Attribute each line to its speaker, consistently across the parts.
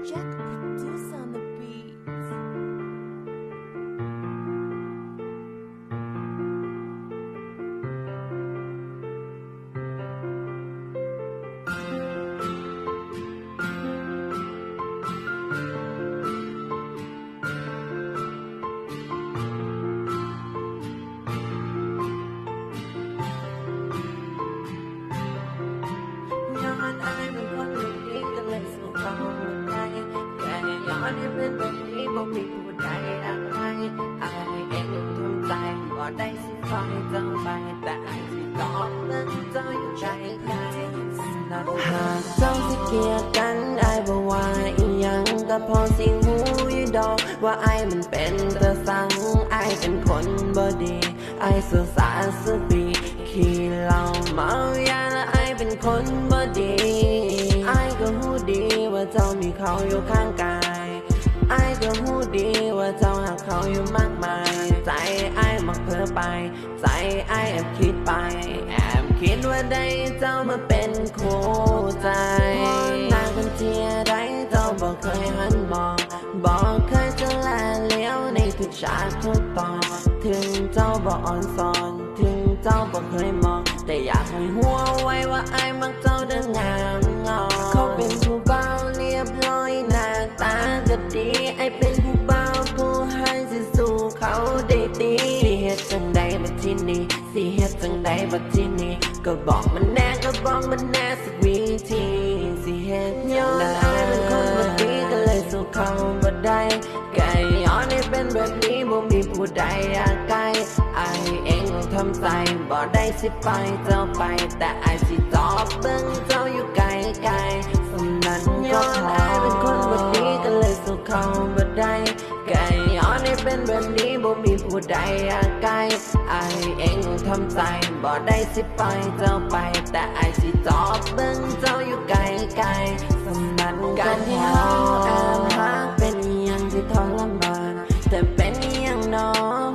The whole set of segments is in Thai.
Speaker 1: Jack produce on the beats. ย้อนอายเป็นคนแบบนี้ก็เลยสู้เขาไม่ได้แต่ย้อนให้เป็นแบบนี้บ่มีผู้ใดรักใครอายเองยังทำใจบ่ได้สิฟังเจ้าไปแต่อายสิตอบเรื่องเจ้าอยู่ใจใครหากเจ้าสิเกลียดกันอายบ่ว่าอีหยังก็พอสิหูอยู่ดอกว่าอายมันเป็นตะสังอายเป็นคนบ่ดีอายสุสานสุปีขี้เหล้าเมายาและอายเป็นคนบ่ดีอายก็หูดีว่าเจ้ามีเขาอยู่ข้างกายอายก็หูดีว่าเจ้าหากเขาอยู่มากมายใจอายมักเพ้อไปใจอายแอบคิดไปแอบคิดว่าได้เจ้ามาเป็นคู่ใจนางกันเทียไรเจ้าบอกเคยหันมองบอกเคยจะแลเลี้ยวในทุกฉากทุกตอนถึงเจ้าบอกอ่อนสอนถึงเจ้าบอกเคยมองแต่อยากให้หัวไว้ว่าอายมักเจ้าเดินงามงอเขาเป็นผู้เบาเรียบร้อยหน้าตาก็ดีไอเป็นผู้เบาผู้ให้สิสู่เขาได้ดีสิเฮ็ดจังใดบัดที่นี้สิเฮ็ดจังใดบัดที่นี้ก็บอกมันแน่ก็บอกมันแน่สักวิธีสิเฮ็ดย้อนอายเป็นคนบ่ดีก็เลยสู่เขาบ่ได้แค่ย้อนให้เป็นแบบนี้บ่มีผู้ใดอยากไกลอายเองต้องทำใจบ่ได้สิไปเจ้าไปแต่อายสิตอบเบิ่งเจ้าอยู่ไกลไกลสำนั้นย้อนอายเป็นคนบ่ดีก็เลยสู่เขาบ่ได้แค่ย้อนให้เป็นแบบนี้บ่มีผู้ใดอยากไกลอายเองต้องทำใจบ่ได้สิไปเจ้าไปแต่อายสิตอบเบิ่งเจ้าอยู่ไกลไกลสำนั้นการที่เฮาแอบหักเป็นอีหยังที่ทรมานแต่เป็นอีหยังน้อ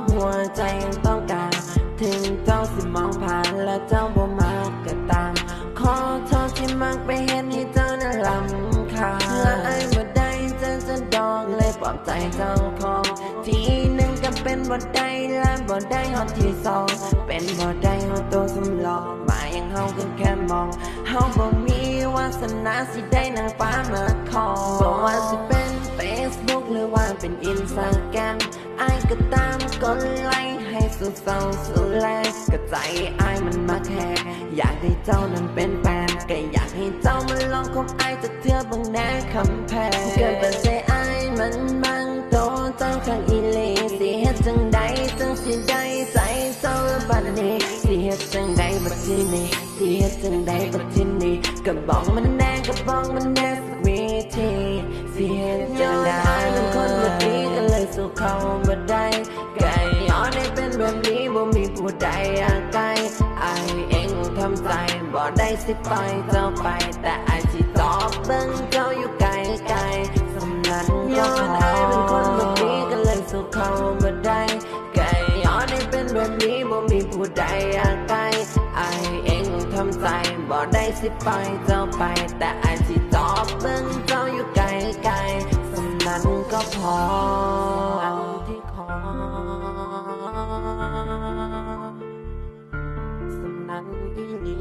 Speaker 1: หัวใจยังต้องการถึงเจ้าสิมองผ่านและเจ้าบ่มาก็ตามขอโทษที่มักไปเห็นให้เจ้านั้นรำคาญและอายบ่ได้เจอจะดอกเลยปลอบใจเจ้าของทีหนึ่งก็เป็นบ่ได้และบ่ได้ฮอดที่สองเป็นบ่ได้ฮอดตัวสำรองมายังเฮาก็แค่มองเฮาบ่มีวาสนาสิได้นางฟ้ามาขอบ่ว่าสิเป็น Facebook หรือว่าเป็น Instagram อายก็ตามกดไลค์ให้สุดเศร้าสุดแลก็ใจอายมันมาแค่อยากให้เจ้านั้นเป็นแฟนก็อยากให้เจ้ามาลองคบอายจะเทื่อบังแน่คำแพงเกิดเป็นใจอายมันบังโตเจ้าข้างอีเลสิเฮ็ดจังใดจังสิได้ใจเจ้าบัดนี้สิเฮ็ดจังใดบัดที่นี้สิเฮ็ดจังใดบัดที่นี้ก็บอกมันแน่ก็บอกมันแน่สักวิธีสิเฮ็ดจังใดเป็นคนบ่ดีก็เลยสู่เขาบ่ได้แค่ย้อนให้เป็นแบบนี้บ่มีผู้ใดอยากไกลอายเองทำใจบ่ได้สิไปเจ้าไปแต่อายสิตอบเบิ่งเจ้าอยู่ไกลไกลสำนั้นย้อนอายเป็นคนบ่ดีก็เลยสู่เขาบ่ได้แค่ย้อนให้เป็นแบบนี้บ่มีผู้ใดอยากไกลอายเองทำใจบ่ได้สิไปเจ้าไปแต่อายสิตอบเบิ่งเจ้าอยู่ไกลไกลสำนั้นก็พอเอาที่ขอสำนั้นอีหลี